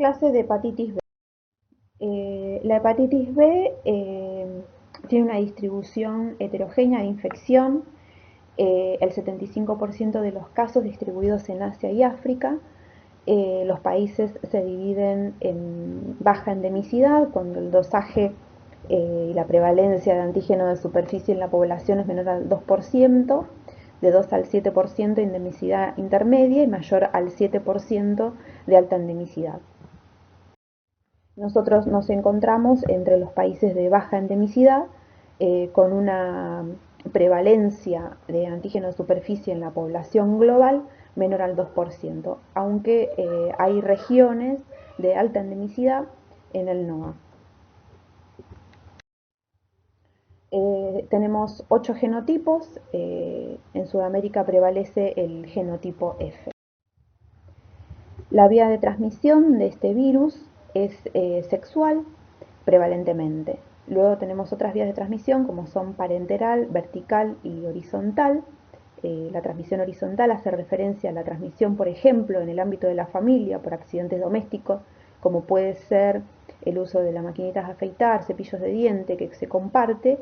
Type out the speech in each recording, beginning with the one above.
Clases de hepatitis B. La hepatitis B tiene una distribución heterogénea de infección. El 75% de los casos distribuidos en Asia y África. Los países se dividen en baja endemicidad, cuando el dosaje y la prevalencia de antígeno de superficie en la población es menor al 2%, de 2 al 7% de endemicidad intermedia y mayor al 7% de alta endemicidad. Nosotros nos encontramos entre los países de baja endemicidad, con una prevalencia de antígeno de superficie en la población global menor al 2%, aunque hay regiones de alta endemicidad en el NOA. Tenemos 8 genotipos, en Sudamérica prevalece el genotipo F. La vía de transmisión de este virus es sexual prevalentemente. Luego tenemos otras vías de transmisión como son parenteral, vertical y horizontal. La transmisión horizontal hace referencia a la transmisión, por ejemplo, en el ámbito de la familia por accidentes domésticos, como puede ser el uso de las maquinitas de afeitar, cepillos de diente que se comparte.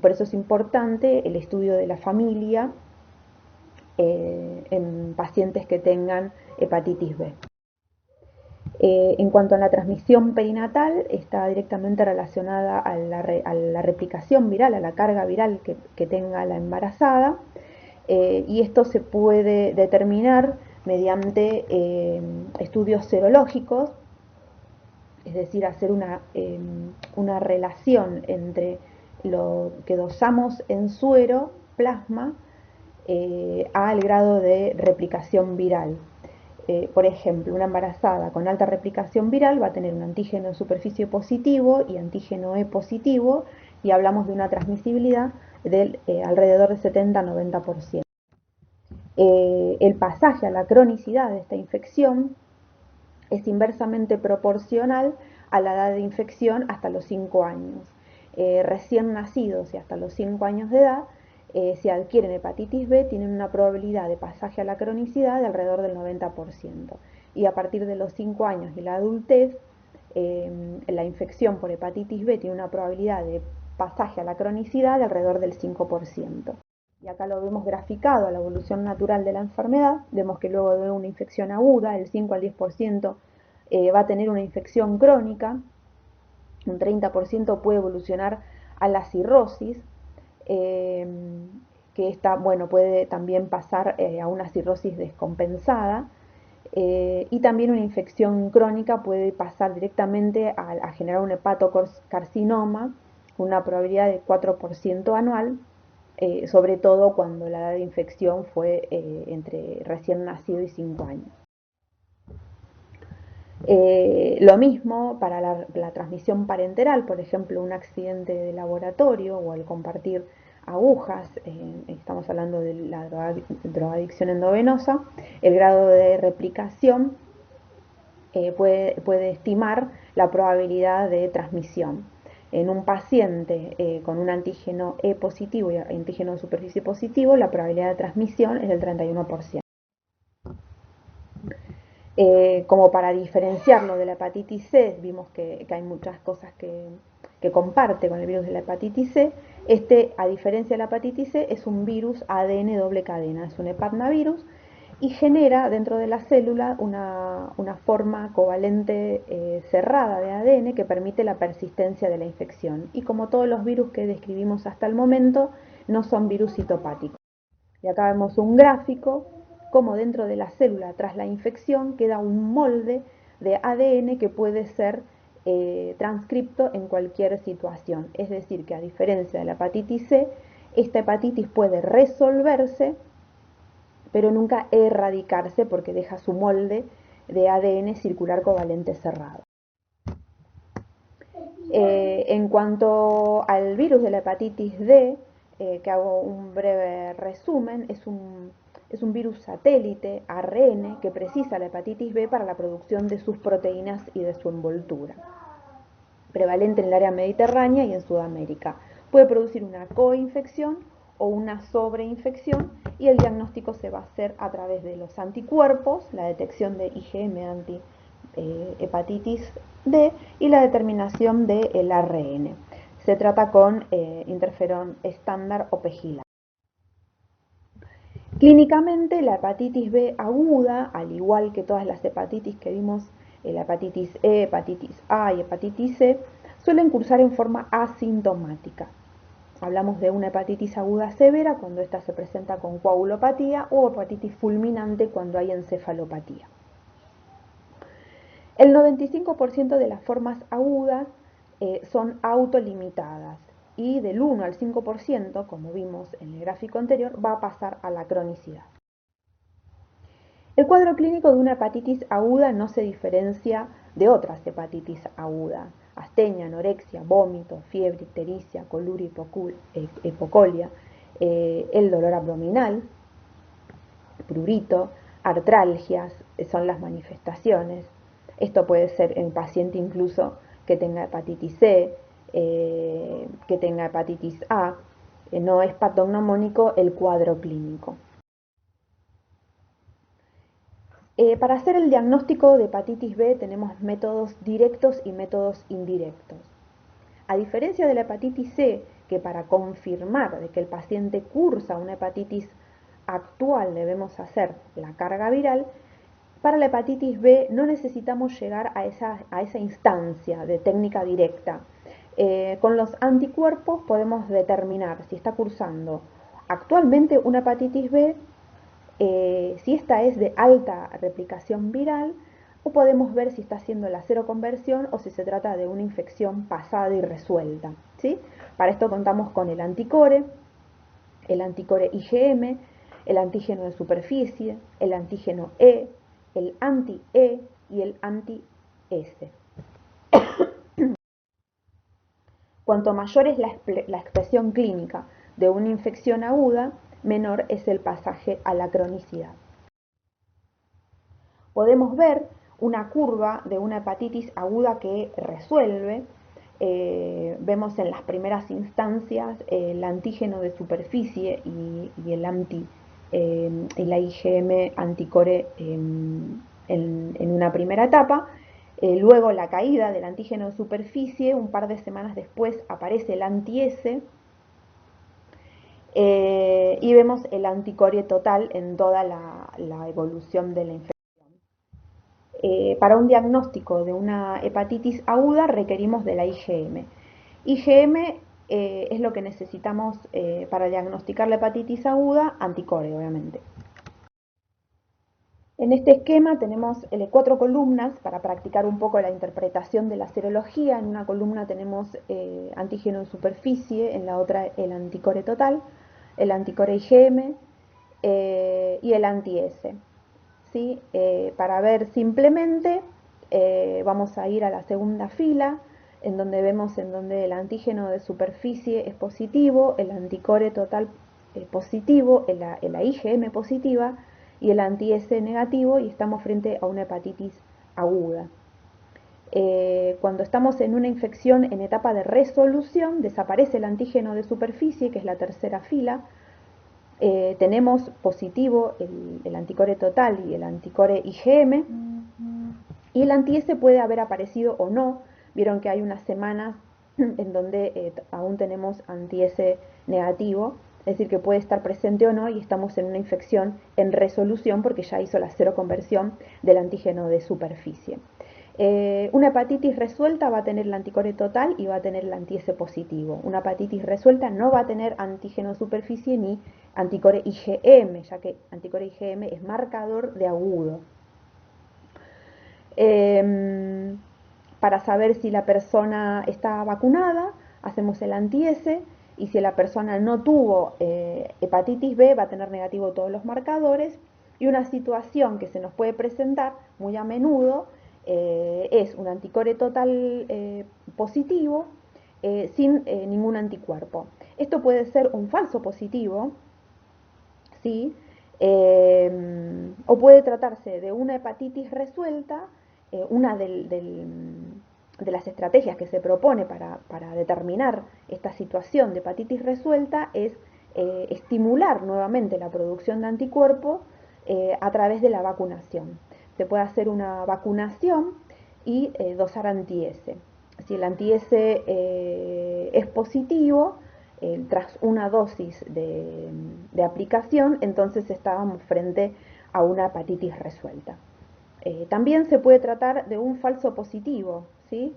Por eso es importante el estudio de la familia en pacientes que tengan hepatitis B. En cuanto a la transmisión perinatal, está directamente relacionada a la replicación viral, a la carga viral que tenga la embarazada, y esto se puede determinar mediante estudios serológicos, es decir, hacer una relación entre lo que dosamos en suero, plasma, al grado de replicación viral. Por ejemplo, una embarazada con alta replicación viral va a tener un antígeno de superficie positivo y antígeno E positivo, y hablamos de una transmisibilidad del alrededor de 70-90%. El pasaje a la cronicidad de esta infección es inversamente proporcional a la edad de infección hasta los 5 años. Recién nacidos y hasta los 5 años de edad, si adquieren hepatitis B, tienen una probabilidad de pasaje a la cronicidad de alrededor del 90%. Y a partir de los 5 años y la adultez, la infección por hepatitis B tiene una probabilidad de pasaje a la cronicidad de alrededor del 5%. Y acá lo vemos graficado a la evolución natural de la enfermedad. Vemos que luego de una infección aguda, el 5 al 10% va a tener una infección crónica, un 30% puede evolucionar a la cirrosis, que esta, bueno, puede también pasar a una cirrosis descompensada, y también una infección crónica puede pasar directamente a generar un hepatocarcinoma, una probabilidad de 4% anual, sobre todo cuando la edad de infección fue entre recién nacido y 5 años. Lo mismo para la transmisión parenteral, por ejemplo, un accidente de laboratorio o al compartir agujas, estamos hablando de la drogadicción endovenosa, el grado de replicación puede estimar la probabilidad de transmisión. En un paciente con un antígeno E positivo y antígeno de superficie positivo, la probabilidad de transmisión es del 31%. Como para diferenciarlo de la hepatitis C, vimos que hay muchas cosas que comparte con el virus de la hepatitis C. A diferencia de la hepatitis C, es un virus ADN doble cadena, es un hepatnavirus, y genera dentro de la célula una forma covalente cerrada de ADN que permite la persistencia de la infección. Y como todos los virus que describimos hasta el momento, no son virus citopáticos. Y acá vemos un gráfico como dentro de la célula tras la infección queda un molde de ADN que puede ser transcripto en cualquier situación. Es decir, que a diferencia de la hepatitis C, esta hepatitis puede resolverse, pero nunca erradicarse porque deja su molde de ADN circular covalente cerrado. En cuanto al virus de la hepatitis D, que hago un breve resumen, es un virus satélite ARN que precisa la hepatitis B para la producción de sus proteínas y de su envoltura. Prevalente en el área mediterránea y en Sudamérica. Puede producir una coinfección o una sobreinfección, y el diagnóstico se va a hacer a través de los anticuerpos, la detección de IgM hepatitis D y la determinación del ARN. Se trata con interferón estándar o PEGILA. Clínicamente, la hepatitis B aguda, al igual que todas las hepatitis que vimos, la hepatitis E, hepatitis A y hepatitis C, suelen cursar en forma asintomática. Hablamos de una hepatitis aguda severa cuando ésta se presenta con coagulopatía o hepatitis fulminante cuando hay encefalopatía. El 95% de las formas agudas son autolimitadas y del 1 al 5%, como vimos en el gráfico anterior, va a pasar a la cronicidad. El cuadro clínico de una hepatitis aguda no se diferencia de otras hepatitis agudas: astenia, anorexia, vómito, fiebre, ictericia, coluria, hipocolia, el dolor abdominal, prurito, artralgias, son las manifestaciones. Esto puede ser en paciente incluso que tenga hepatitis C, que tenga hepatitis A. No es patognomónico el cuadro clínico. Para hacer el diagnóstico de hepatitis B tenemos métodos directos y métodos indirectos. A diferencia de la hepatitis C, que para confirmar de que el paciente cursa una hepatitis actual debemos hacer la carga viral, para la hepatitis B no necesitamos llegar a esa instancia de técnica directa. Con los anticuerpos podemos determinar si está cursando actualmente una hepatitis B, si esta es de alta replicación viral, o podemos ver si está haciendo la seroconversión o si se trata de una infección pasada y resuelta, ¿sí? Para esto contamos con el anticore IgM, el antígeno de superficie, el antígeno E, el anti-E y el anti-S. Cuanto mayor es la expresión clínica de una infección aguda, menor es el pasaje a la cronicidad. Podemos ver una curva de una hepatitis aguda que resuelve. Vemos en las primeras instancias el antígeno de superficie y la IgM anticore en una primera etapa. Luego la caída del antígeno de superficie, un par de semanas después aparece el anti-S, y vemos el anticore total en toda la evolución de la infección. Para un diagnóstico de una hepatitis aguda requerimos de la IgM. IgM es lo que necesitamos para diagnosticar la hepatitis aguda, anticore obviamente. En este esquema tenemos 4 columnas para practicar un poco la interpretación de la serología. En una columna tenemos antígeno de superficie, en la otra el anticore total, el anticore IgM y el anti-S. ¿Sí? Para ver simplemente, vamos a ir a la segunda fila, en donde vemos en donde el antígeno de superficie es positivo, el anticore total positivo, la IgM positiva y el anti-S negativo, y estamos frente a una hepatitis aguda. Cuando estamos en una infección en etapa de resolución, desaparece el antígeno de superficie, que es la tercera fila. Tenemos positivo el anticore total y el anticore IgM, y el anti-S puede haber aparecido o no. Vieron que hay unas semanas en donde aún tenemos anti-S negativo, es decir, que puede estar presente o no, y estamos en una infección en resolución porque ya hizo la seroconversión del antígeno de superficie. Una hepatitis resuelta va a tener el anticore total y va a tener el anti-S positivo. Una hepatitis resuelta no va a tener antígeno de superficie ni anticore IgM, ya que anticore IgM es marcador de agudo. Para saber si la persona está vacunada, hacemos el anti-S, y si la persona no tuvo hepatitis B, va a tener negativo todos los marcadores. Y una situación que se nos puede presentar muy a menudo es un anticore total positivo sin ningún anticuerpo. Esto puede ser un falso positivo, ¿sí? O puede tratarse de una hepatitis resuelta. Una de las estrategias que se propone para determinar esta situación de hepatitis resuelta es estimular nuevamente la producción de anticuerpos a través de la vacunación. Se puede hacer una vacunación y dosar anti-S. Si el anti-S es positivo, tras una dosis de aplicación, entonces estábamos frente a una hepatitis resuelta. También se puede tratar de un falso positivo, ¿sí?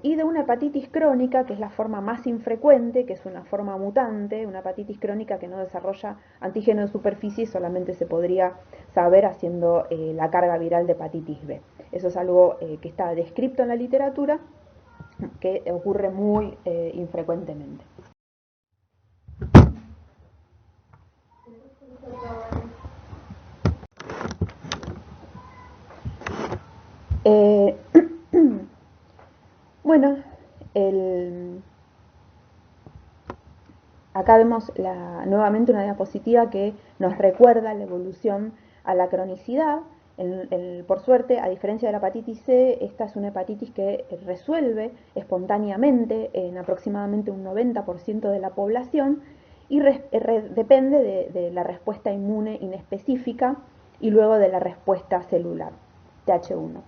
Y de una hepatitis crónica, que es la forma más infrecuente, que es una forma mutante, una hepatitis crónica que no desarrolla antígeno de superficie y solamente se podría saber haciendo la carga viral de hepatitis B. Eso es algo que está descrito en la literatura, que ocurre muy infrecuentemente. Eh, bueno, acá vemos nuevamente una diapositiva que nos recuerda la evolución a la cronicidad. Por suerte, a diferencia de la hepatitis C, esta es una hepatitis que resuelve espontáneamente en aproximadamente un 90% de la población y depende de la respuesta inmune inespecífica y luego de la respuesta celular, TH1.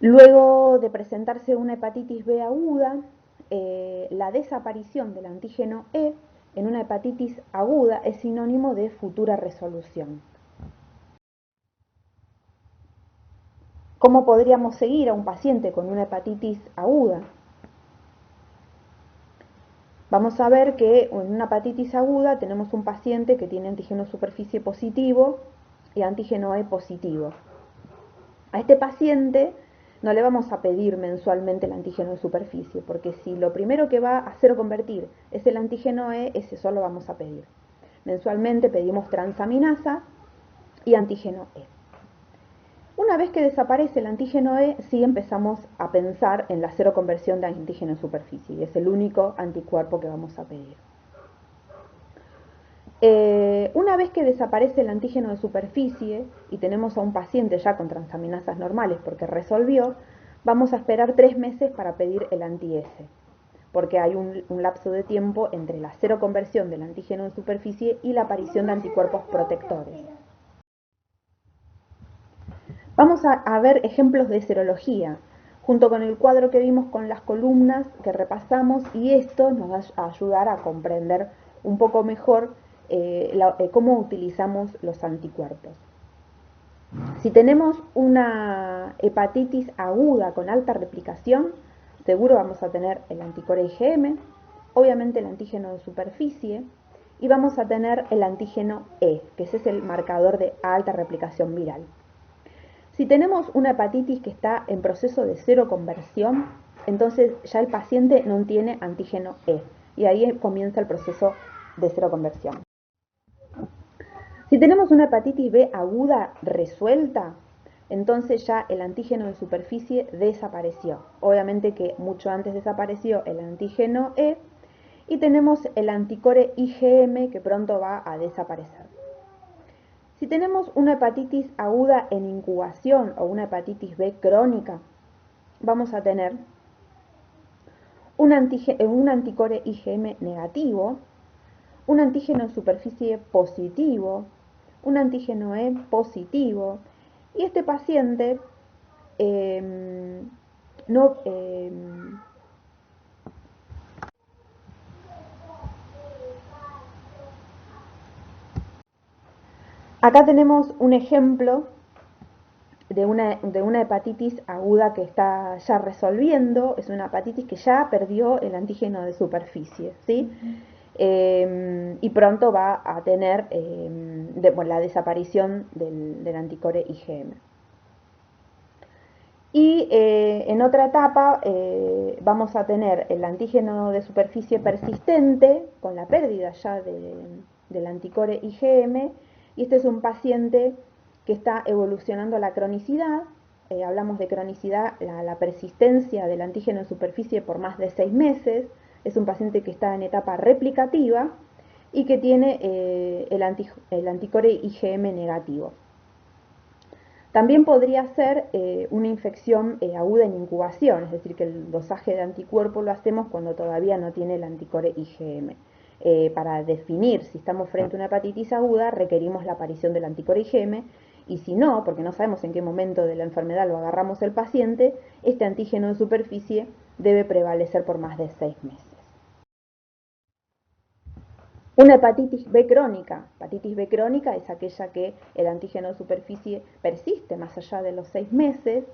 Luego de presentarse una hepatitis B aguda, la desaparición del antígeno E en una hepatitis aguda es sinónimo de futura resolución. ¿Cómo podríamos seguir a un paciente con una hepatitis aguda? Vamos a ver que en una hepatitis aguda tenemos un paciente que tiene antígeno superficie positivo y antígeno E positivo. A este paciente no le vamos a pedir mensualmente el antígeno de superficie, porque si lo primero que va a seroconvertir es el antígeno E, ese solo vamos a pedir. Mensualmente pedimos transaminasa y antígeno E. Una vez que desaparece el antígeno E, sí empezamos a pensar en la seroconversión de antígeno en superficie, y es el único anticuerpo que vamos a pedir. Una vez que desaparece el antígeno de superficie y tenemos a un paciente ya con transaminasas normales porque resolvió, vamos a esperar 3 meses para pedir el anti-S, porque hay un lapso de tiempo entre la seroconversión del antígeno de superficie y la aparición de anticuerpos protectores. Vamos a ver ejemplos de serología, junto con el cuadro que vimos con las columnas que repasamos, y esto nos va a ayudar a comprender un poco mejor cómo utilizamos los anticuerpos. Si tenemos una hepatitis aguda con alta replicación, seguro vamos a tener el anticore IgM, obviamente el antígeno de superficie, y vamos a tener el antígeno E, que ese es el marcador de alta replicación viral. Si tenemos una hepatitis que está en proceso de seroconversión, entonces ya el paciente no tiene antígeno E, y ahí comienza el proceso de seroconversión. Si tenemos una hepatitis B aguda resuelta, entonces ya el antígeno de superficie desapareció. Obviamente que mucho antes desapareció el antígeno E y tenemos el anticore IgM que pronto va a desaparecer. Si tenemos una hepatitis aguda en incubación o una hepatitis B crónica, vamos a tener un anticore IgM negativo, un antígeno de superficie positivo, un antígeno E positivo, y este paciente no... Acá tenemos un ejemplo de una hepatitis aguda que está ya resolviendo, es una hepatitis que ya perdió el antígeno de superficie, ¿sí? Y pronto va a tener la desaparición del anticore IgM. Y en otra etapa vamos a tener el antígeno de superficie persistente con la pérdida ya del anticore IgM, y este es un paciente que está evolucionando la cronicidad. Hablamos de cronicidad, la persistencia del antígeno en superficie por más de 6 meses. Es un paciente que está en etapa replicativa y que tiene el anticore IgM negativo. También podría ser una infección aguda en incubación, es decir, que el dosaje de anticuerpo lo hacemos cuando todavía no tiene el anticore IgM. para definir si estamos frente a una hepatitis aguda, requerimos la aparición del anticuerpo IgM, y si no, porque no sabemos en qué momento de la enfermedad lo agarramos el paciente, este antígeno de superficie debe prevalecer por más de 6 meses. Una hepatitis B crónica. Hepatitis B crónica es aquella que el antígeno de superficie persiste más allá de los 6 meses.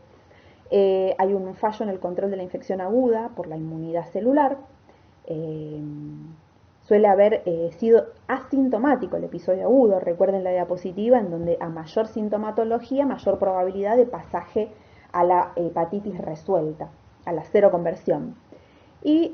Hay un fallo en el control de la infección aguda por la inmunidad celular. Suele haber sido asintomático el episodio agudo. Recuerden la diapositiva en donde a mayor sintomatología, mayor probabilidad de pasaje a la hepatitis resuelta, a la seroconversión. Y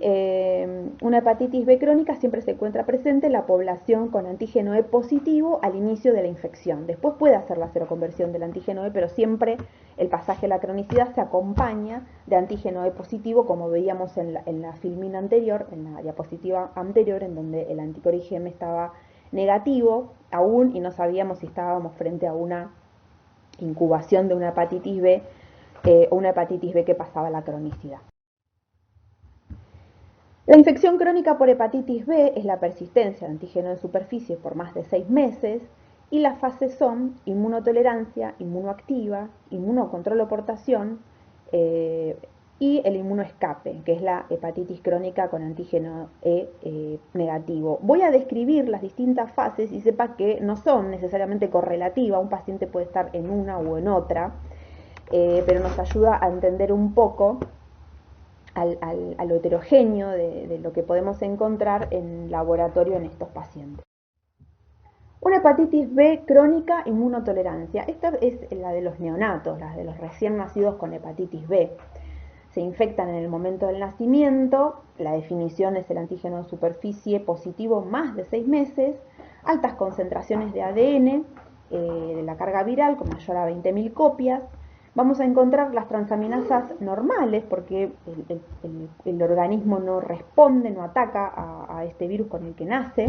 una hepatitis B crónica siempre se encuentra presente en la población con antígeno E positivo al inicio de la infección. Después puede hacer la seroconversión del antígeno E, pero siempre el pasaje a la cronicidad se acompaña de antígeno E positivo, como veíamos en la filmina anterior, en la diapositiva anterior, en donde el anticuerpo IgM estaba negativo aún y no sabíamos si estábamos frente a una incubación de una hepatitis B o una hepatitis B que pasaba a la cronicidad. La infección crónica por hepatitis B es la persistencia de antígeno de superficie por más de 6 meses y las fases son inmunotolerancia, inmunoactiva, inmunocontrol o portación y el inmunoescape, que es la hepatitis crónica con antígeno E negativo. Voy a describir las distintas fases y sepa que no son necesariamente correlativas, un paciente puede estar en una o en otra, pero nos ayuda a entender un poco a lo heterogéneo de lo que podemos encontrar en laboratorio en estos pacientes. Una hepatitis B crónica inmunotolerancia. Esta es la de los neonatos, la de los recién nacidos con hepatitis B. Se infectan en el momento del nacimiento, la definición es el antígeno de superficie positivo más de 6 meses, altas concentraciones de ADN, de la carga viral con mayor a 20.000 copias. Vamos a encontrar las transaminasas normales porque el organismo no responde, no ataca a este virus con el que nace.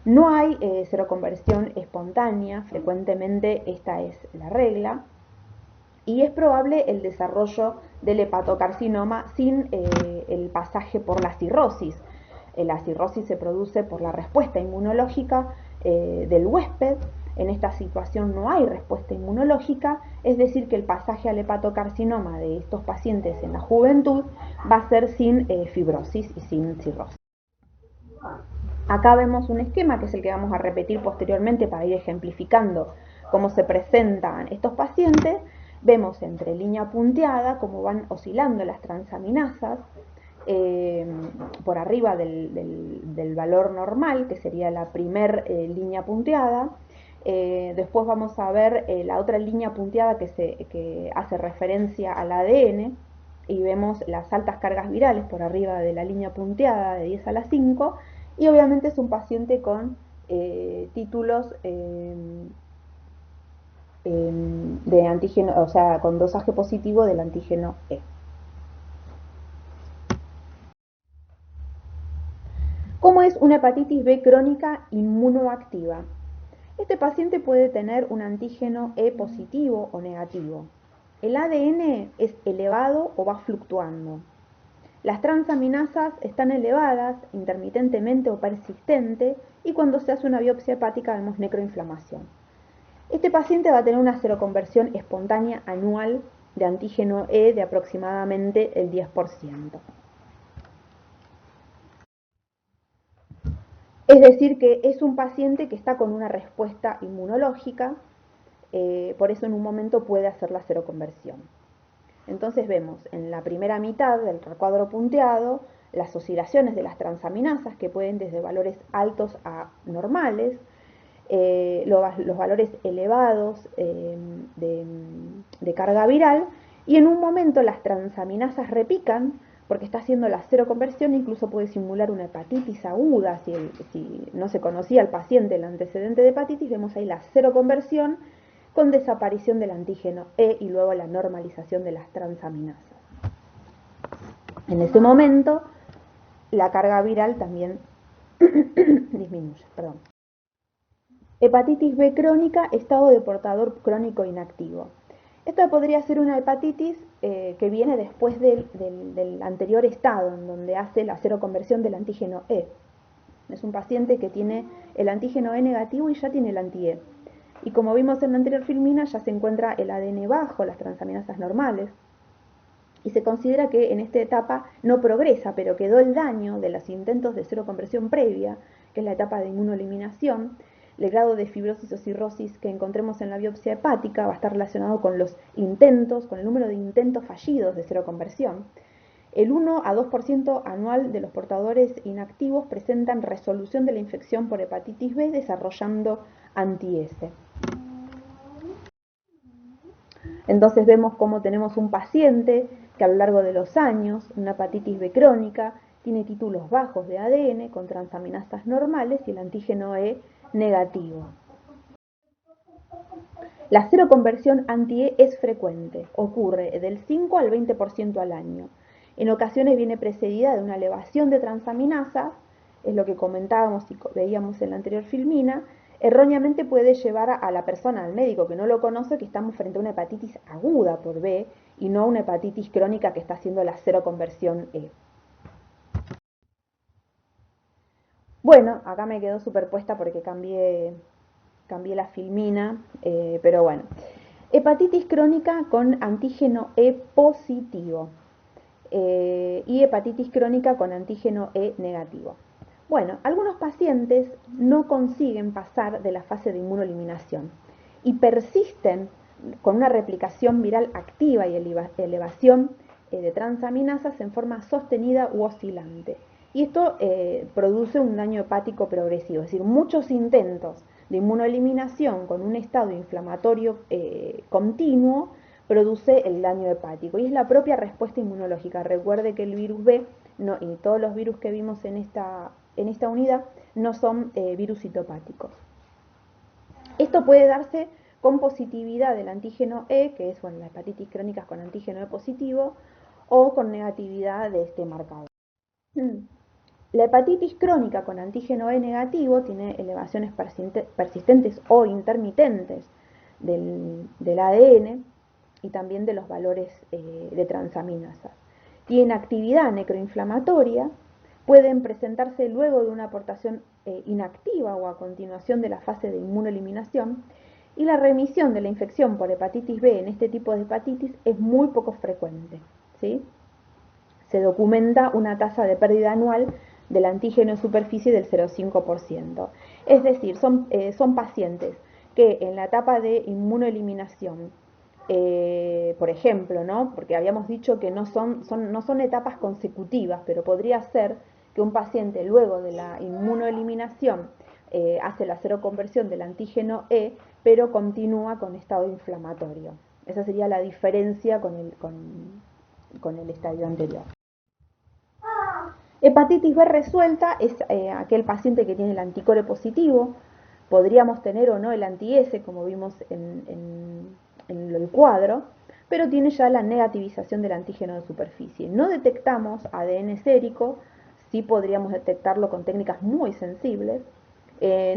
No hay seroconversión espontánea, frecuentemente esta es la regla. Y es probable el desarrollo del hepatocarcinoma sin el pasaje por la cirrosis. La cirrosis se produce por la respuesta inmunológica del huésped. En esta situación no hay respuesta inmunológica, es decir, que el pasaje al hepatocarcinoma de estos pacientes en la juventud va a ser sin fibrosis y sin cirrosis. Acá vemos un esquema que es el que vamos a repetir posteriormente para ir ejemplificando cómo se presentan estos pacientes. Vemos entre línea punteada cómo van oscilando las transaminasas por arriba del valor normal, que sería la primer línea punteada. Después vamos a ver la otra línea punteada que hace referencia al ADN y vemos las altas cargas virales por arriba de la línea punteada de 10 a la 5 y obviamente es un paciente con títulos de antígeno, o sea, con dosaje positivo del antígeno E. ¿Cómo es una hepatitis B crónica inmunoactiva? Este paciente puede tener un antígeno E positivo o negativo. El ADN es elevado o va fluctuando. Las transaminasas están elevadas intermitentemente o persistente y cuando se hace una biopsia hepática vemos necroinflamación. Este paciente va a tener una seroconversión espontánea anual de antígeno E de aproximadamente el 10%. Es decir, que es un paciente que está con una respuesta inmunológica, por eso en un momento puede hacer la seroconversión. Entonces vemos en la primera mitad del recuadro punteado las oscilaciones de las transaminasas que pueden desde valores altos a normales, los valores elevados de carga viral y en un momento las transaminasas repican porque está haciendo la seroconversión, incluso puede simular una hepatitis aguda, si no se conocía al paciente el antecedente de hepatitis, vemos ahí la seroconversión con desaparición del antígeno E y luego la normalización de las transaminasas. En ese momento, la carga viral también disminuye. Hepatitis B crónica, estado de portador crónico inactivo. Esta podría ser una hepatitis que viene después del anterior estado, en donde hace la seroconversión del antígeno E. Es un paciente que tiene el antígeno E negativo y ya tiene el anti-E. Y como vimos en la anterior filmina, ya se encuentra el ADN bajo, las transaminasas normales. Y se considera que en esta etapa no progresa, pero quedó el daño de los intentos de seroconversión previa, que es la etapa de inmunoeliminación. El grado de fibrosis o cirrosis que encontremos en la biopsia hepática va a estar relacionado con los intentos, con el número de intentos fallidos de seroconversión. El 1 a 2% anual de los portadores inactivos presentan resolución de la infección por hepatitis B desarrollando anti-S. Entonces vemos cómo tenemos un paciente que a lo largo de los años, una hepatitis B crónica, tiene títulos bajos de ADN con transaminasas normales y el antígeno E negativo. La seroconversión anti-E es frecuente, ocurre del 5 al 20% al año. En ocasiones viene precedida de una elevación de transaminasas, es lo que comentábamos y veíamos en la anterior filmina. Erróneamente puede llevar a la persona, al médico que no lo conoce, que estamos frente a una hepatitis aguda por B y no una hepatitis crónica que está haciendo la seroconversión E. Bueno, acá me quedó superpuesta porque cambié la filmina, pero bueno. Hepatitis crónica con antígeno E positivo y hepatitis crónica con antígeno E negativo. Bueno, algunos pacientes no consiguen pasar de la fase de inmunoeliminación y persisten con una replicación viral activa y elevación de transaminasas en forma sostenida u oscilante. Y esto produce un daño hepático progresivo, es decir, muchos intentos de inmunoeliminación con un estado inflamatorio continuo produce el daño hepático y es la propia respuesta inmunológica. Recuerde que el virus B y todos los virus que vimos en esta unidad no son virus citopáticos. Esto puede darse con positividad del antígeno E, que es la hepatitis crónica con antígeno E positivo, o con negatividad de este marcador. La hepatitis crónica con antígeno E negativo tiene elevaciones persistentes o intermitentes del ADN y también de los valores de transaminasas. Tiene actividad necroinflamatoria, pueden presentarse luego de una aportación inactiva o a continuación de la fase de inmunoeliminación, y la remisión de la infección por hepatitis B en este tipo de hepatitis es muy poco frecuente, ¿sí? Se documenta una tasa de pérdida anual del antígeno en superficie del 0,5%. Es decir, son pacientes que en la etapa de inmunoeliminación, por ejemplo, ¿no? Porque habíamos dicho que no son etapas consecutivas, pero podría ser que un paciente luego de la inmunoeliminación hace la seroconversión del antígeno E, pero continúa con estado inflamatorio. Esa sería la diferencia con el estadio anterior. Hepatitis B resuelta es aquel paciente que tiene el anticore positivo. Podríamos tener o no el anti-S, como vimos en el cuadro, pero tiene ya la negativización del antígeno de superficie. No detectamos ADN sérico, sí podríamos detectarlo con técnicas muy sensibles.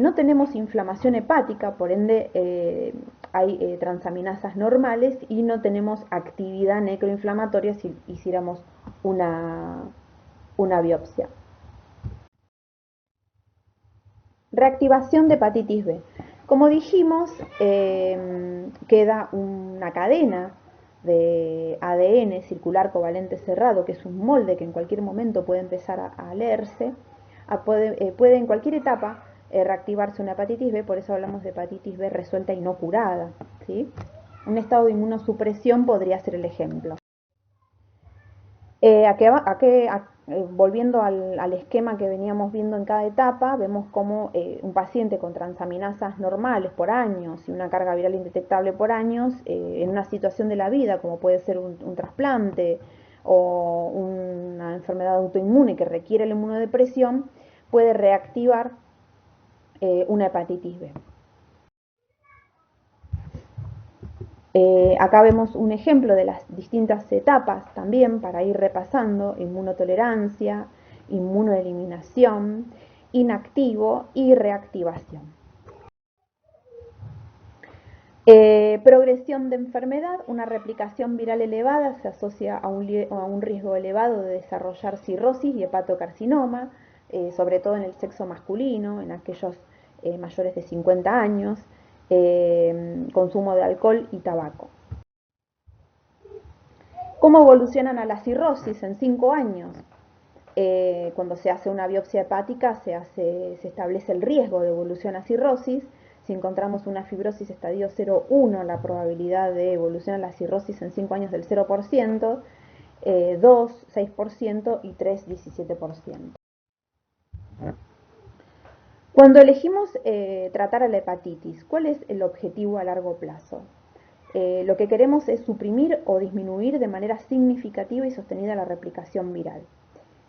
No tenemos inflamación hepática, por ende hay transaminasas normales y no tenemos actividad necroinflamatoria si hiciéramos una biopsia. Reactivación de hepatitis B. Como dijimos, queda una cadena de ADN circular covalente cerrado, que es un molde que en cualquier momento puede empezar a leerse, puede en cualquier etapa reactivarse una hepatitis B, por eso hablamos de hepatitis B resuelta y no curada, ¿sí? Un estado de inmunosupresión podría ser el ejemplo. Volviendo al esquema que veníamos viendo en cada etapa, vemos cómo un paciente con transaminasas normales por años y una carga viral indetectable por años, en una situación de la vida, como puede ser un trasplante o una enfermedad autoinmune que requiere la inmunodepresión, puede reactivar una hepatitis B. Acá vemos un ejemplo de las distintas etapas también para ir repasando: inmunotolerancia, inmunoeliminación, inactivo y reactivación. Progresión de enfermedad: una replicación viral elevada se asocia a un riesgo elevado de desarrollar cirrosis y hepatocarcinoma. sobre todo en el sexo masculino, en aquellos mayores de 50 años, consumo de alcohol y tabaco. ¿Cómo evolucionan a la cirrosis en 5 años? Cuando se hace una biopsia hepática se establece el riesgo de evolución a cirrosis. Si encontramos una fibrosis estadio 0,1, la probabilidad de evolución a la cirrosis en 5 años del 0%, 2, 6% y 3, 17%. Cuando elegimos tratar a la hepatitis, ¿cuál es el objetivo a largo plazo? Lo que queremos es suprimir o disminuir de manera significativa y sostenida la replicación viral.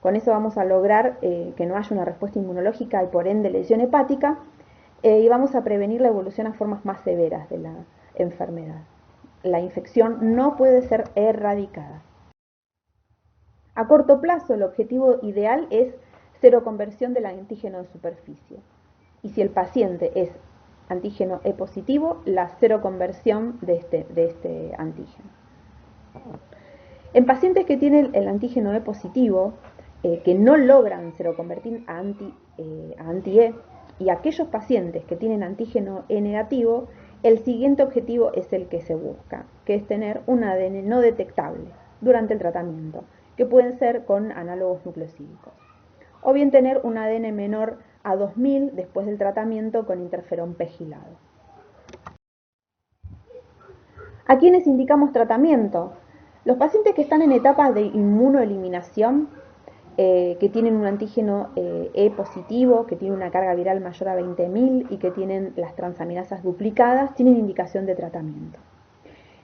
Con eso vamos a lograr que no haya una respuesta inmunológica y por ende lesión hepática, y vamos a prevenir la evolución a formas más severas de la enfermedad. La infección no puede ser erradicada. A corto plazo, el objetivo ideal es cero conversión del antígeno de superficie. Y si el paciente es antígeno E positivo, la cero conversión de este antígeno. En pacientes que tienen el antígeno E positivo, que no logran seroconvertir a anti-E, y aquellos pacientes que tienen antígeno E negativo, el siguiente objetivo es el que se busca, que es tener un ADN no detectable durante el tratamiento, que pueden ser con análogos nucleosídicos, o bien tener un ADN menor a 2000 después del tratamiento con interferón pegilado. ¿A quiénes indicamos tratamiento? Los pacientes que están en etapas de inmunoeliminación, que tienen un antígeno E positivo, que tienen una carga viral mayor a 20.000 y que tienen las transaminasas duplicadas, tienen indicación de tratamiento.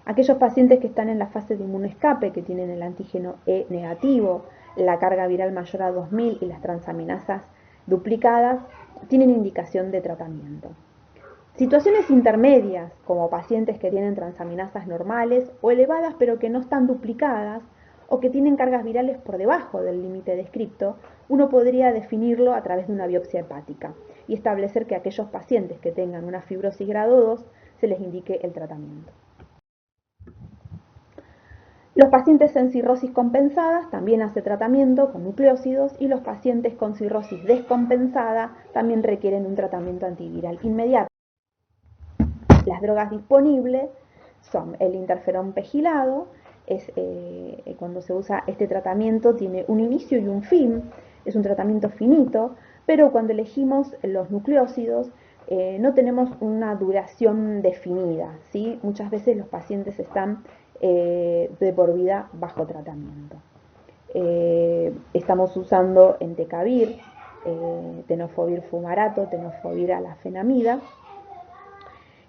Aquellos pacientes que están en la fase de inmunoescape, que tienen el antígeno E negativo, la carga viral mayor a 2000 y las transaminasas duplicadas, tienen indicación de tratamiento. Situaciones intermedias, como pacientes que tienen transaminasas normales o elevadas pero que no están duplicadas, o que tienen cargas virales por debajo del límite descripto, uno podría definirlo a través de una biopsia hepática y establecer que a aquellos pacientes que tengan una fibrosis grado 2 se les indique el tratamiento. Los pacientes en cirrosis compensadas también hace tratamiento con nucleócidos y los pacientes con cirrosis descompensada también requieren un tratamiento antiviral inmediato. Las drogas disponibles son el interferón pegilado. Cuando se usa este tratamiento tiene un inicio y un fin, es un tratamiento finito, pero cuando elegimos los nucleócidos no tenemos una duración definida, ¿sí? Muchas veces los pacientes están de por vida bajo tratamiento. Estamos usando entecavir, tenofovir fumarato, tenofovir alafenamida,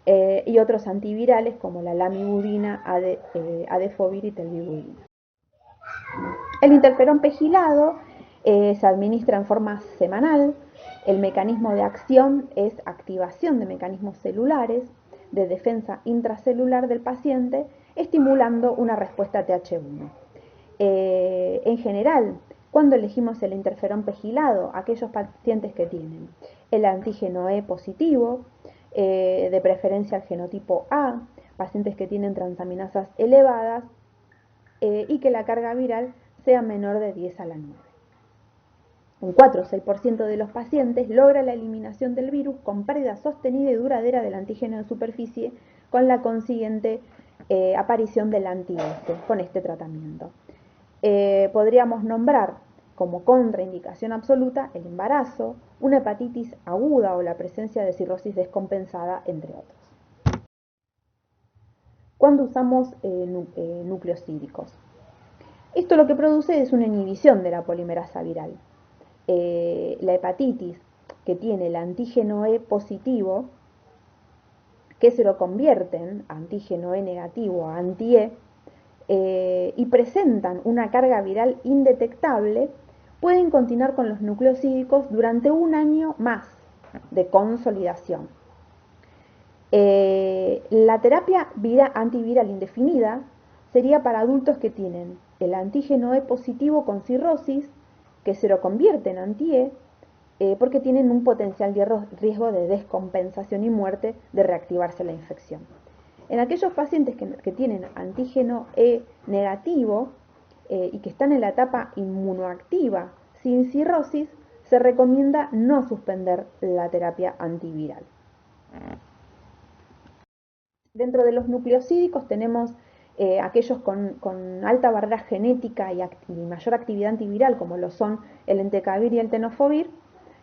y otros antivirales como la lamivudina, adefovir y telvibudina. El interferón pegilado se administra en forma semanal. El mecanismo de acción es activación de mecanismos celulares de defensa intracelular del paciente, estimulando una respuesta TH1. En general, cuando elegimos el interferón pegilado, aquellos pacientes que tienen el antígeno E positivo, de preferencia al genotipo A, pacientes que tienen transaminasas elevadas y que la carga viral sea menor de 10 a la 9. Un 4 o 6% de los pacientes logra la eliminación del virus con pérdida sostenida y duradera del antígeno de superficie con la consiguiente aparición del anti-S con este tratamiento. Podríamos nombrar como contraindicación absoluta el embarazo, una hepatitis aguda o la presencia de cirrosis descompensada, entre otros. Cuando usamos nucleosídicos, esto lo que produce es una inhibición de la polimerasa viral. La hepatitis que tiene el antígeno E positivo, que se lo convierten antígeno E negativo a anti-E, y presentan una carga viral indetectable, pueden continuar con los nucleosídicos durante un año más de consolidación. La terapia antiviral indefinida sería para adultos que tienen el antígeno E positivo con cirrosis, que se lo convierte en anti-E, porque tienen un potencial riesgo de descompensación y muerte de reactivarse la infección. En aquellos pacientes que tienen antígeno E negativo y que están en la etapa inmunoactiva sin cirrosis, se recomienda no suspender la terapia antiviral. Dentro de los nucleosídicos tenemos aquellos con alta barrera genética y mayor actividad antiviral, como lo son el entecavir y el tenofovir,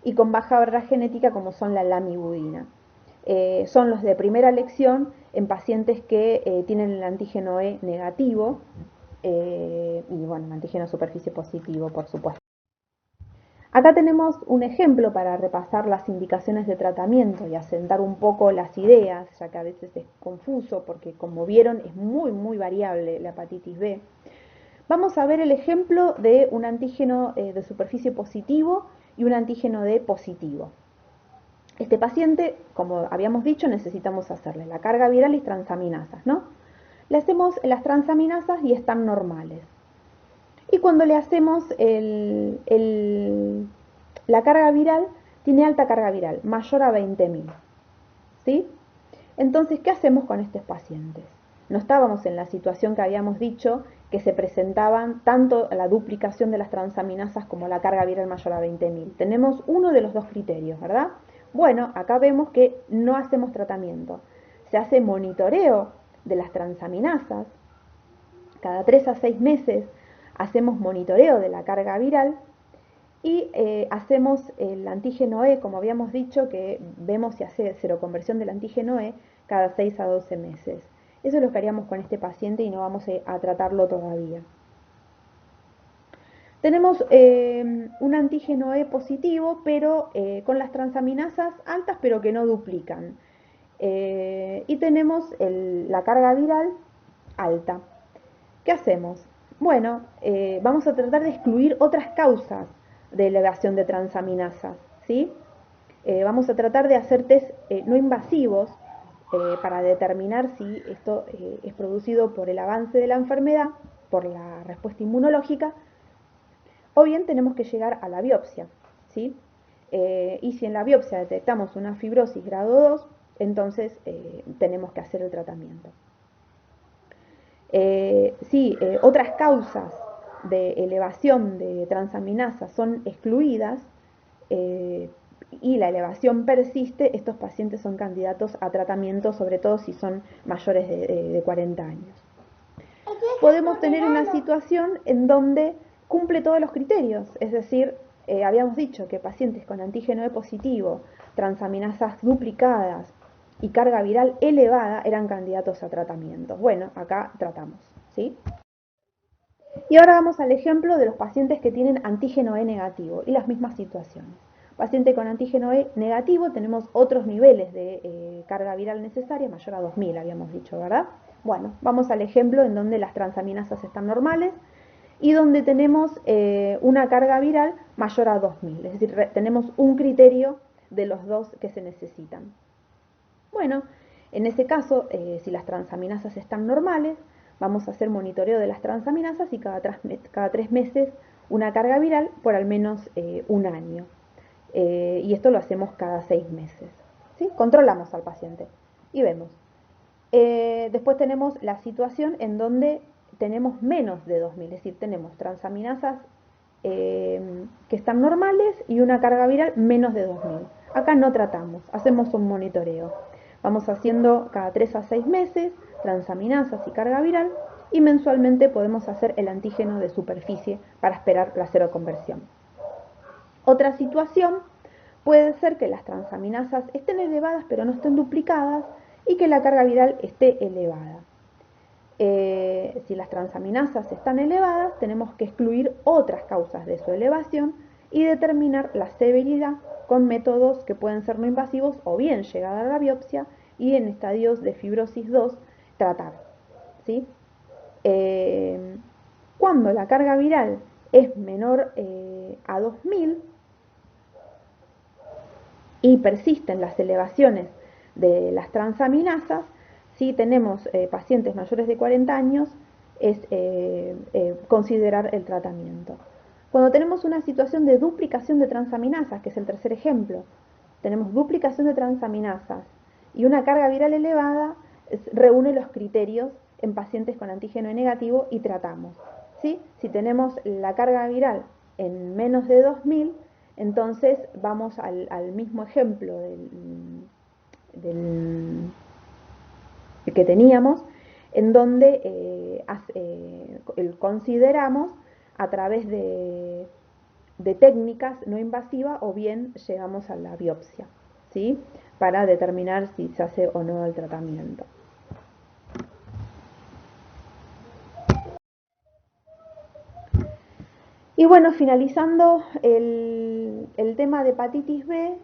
y con baja barrera genética, como son la lamivudina. Son los de primera elección en pacientes que tienen el antígeno E negativo y bueno, el antígeno superficie positivo, por supuesto. Acá tenemos un ejemplo para repasar las indicaciones de tratamiento y asentar un poco las ideas, ya que a veces es confuso porque, como vieron, es muy variable la hepatitis B. Vamos a ver el ejemplo de un antígeno de superficie positivo y un antígeno D positivo. Este paciente, como habíamos dicho, necesitamos hacerle la carga viral y transaminasas, ¿no? Le hacemos las transaminasas y están normales. Y cuando le hacemos la carga viral, tiene alta carga viral, mayor a 20.000. ¿Sí? Entonces, ¿qué hacemos con estos pacientes? No estábamos en la situación que habíamos dicho, que se presentaban tanto la duplicación de las transaminasas como la carga viral mayor a 20.000. Tenemos uno de los dos criterios, ¿verdad? Bueno, acá vemos que no hacemos tratamiento. Se hace monitoreo de las transaminasas. Cada 3 a 6 meses hacemos monitoreo de la carga viral y hacemos el antígeno E, como habíamos dicho, que vemos si hace seroconversión del antígeno E cada 6 a 12 meses. Eso es lo que haríamos con este paciente y no vamos a tratarlo todavía. Tenemos un antígeno E positivo, pero con las transaminasas altas, pero que no duplican. Y tenemos la carga viral alta. ¿Qué hacemos? Bueno, vamos a tratar de excluir otras causas de elevación de transaminasas, ¿sí? Vamos a tratar de hacer test no invasivos para determinar si esto es producido por el avance de la enfermedad, por la respuesta inmunológica, o bien tenemos que llegar a la biopsia, ¿sí? Y si en la biopsia detectamos una fibrosis grado 2, entonces tenemos que hacer el tratamiento. Si otras causas de elevación de transaminasas son excluidas y la elevación persiste, estos pacientes son candidatos a tratamiento, sobre todo si son mayores de 40 años. Podemos tener una situación en donde cumple todos los criterios, es decir, habíamos dicho que pacientes con antígeno E positivo, transaminasas duplicadas y carga viral elevada eran candidatos a tratamiento. Bueno, acá tratamos, ¿sí? Y ahora vamos al ejemplo de los pacientes que tienen antígeno E negativo y las mismas situaciones. Paciente con antígeno E negativo, tenemos otros niveles de carga viral necesaria, mayor a 2000 habíamos dicho, ¿verdad? Bueno, vamos al ejemplo en donde las transaminasas están normales y donde tenemos una carga viral mayor a 2000, es decir, tenemos un criterio de los dos que se necesitan. Bueno, en ese caso, si las transaminasas están normales, vamos a hacer monitoreo de las transaminasas y cada 3 meses una carga viral por al menos un año. Y esto lo hacemos cada 6 meses. ¿Sí? Controlamos al paciente y vemos. Después tenemos la situación en donde tenemos menos de 2000, es decir, tenemos transaminasas que están normales y una carga viral menos de 2000. Acá no tratamos, hacemos un monitoreo. Vamos haciendo cada 3 a 6 meses transaminasas y carga viral y mensualmente podemos hacer el antígeno de superficie para esperar la seroconversión. Otra situación puede ser que las transaminasas estén elevadas pero no estén duplicadas y que la carga viral esté elevada. Si las transaminasas están elevadas, tenemos que excluir otras causas de su elevación y determinar la severidad con métodos que pueden ser no invasivos o bien llegada a la biopsia y en estadios de fibrosis 2 tratar. ¿Sí? Cuando la carga viral es menor a 2000 y persisten las elevaciones de las transaminasas, si tenemos pacientes mayores de 40 años, es considerar el tratamiento. Cuando tenemos una situación de duplicación de transaminasas, que es el tercer ejemplo, tenemos duplicación de transaminasas y una carga viral elevada, reúne los criterios en pacientes con antígeno E negativo y tratamos. ¿Sí? Si tenemos la carga viral en menos de 2000, Entonces vamos al mismo ejemplo del que teníamos, en donde consideramos a través de técnicas no invasivas o bien llegamos a la biopsia, ¿sí? Para determinar si se hace o no el tratamiento. Y bueno, finalizando el tema de hepatitis B,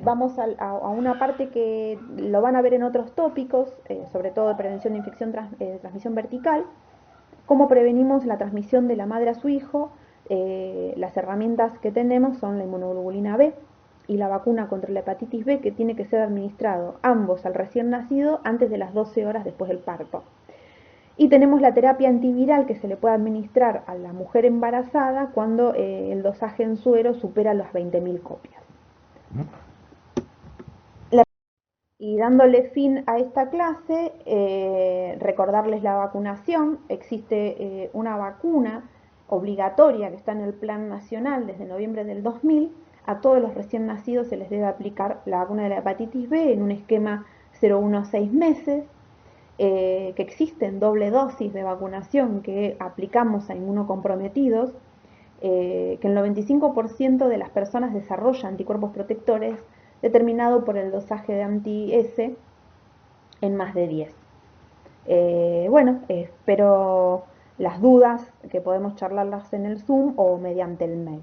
vamos a una parte que lo van a ver en otros tópicos, sobre todo de prevención de infección de transmisión vertical, cómo prevenimos la transmisión de la madre a su hijo. Las herramientas que tenemos son la inmunoglobulina B y la vacuna contra la hepatitis B, que tiene que ser administrado ambos al recién nacido antes de las 12 horas después del parto. Y tenemos la terapia antiviral que se le puede administrar a la mujer embarazada cuando el dosaje en suero supera las 20.000 copias. Y dándole fin a esta clase, recordarles la vacunación. Existe una vacuna obligatoria que está en el Plan Nacional desde noviembre del 2000. A todos los recién nacidos se les debe aplicar la vacuna de la hepatitis B en un esquema 0,1 a 6 meses. Que existen doble dosis de vacunación que aplicamos a inmunocomprometidos, que el 95% de las personas desarrolla anticuerpos protectores determinado por el dosaje de anti-S en más de 10. Bueno, espero las dudas que podemos charlarlas en el Zoom o mediante el mail.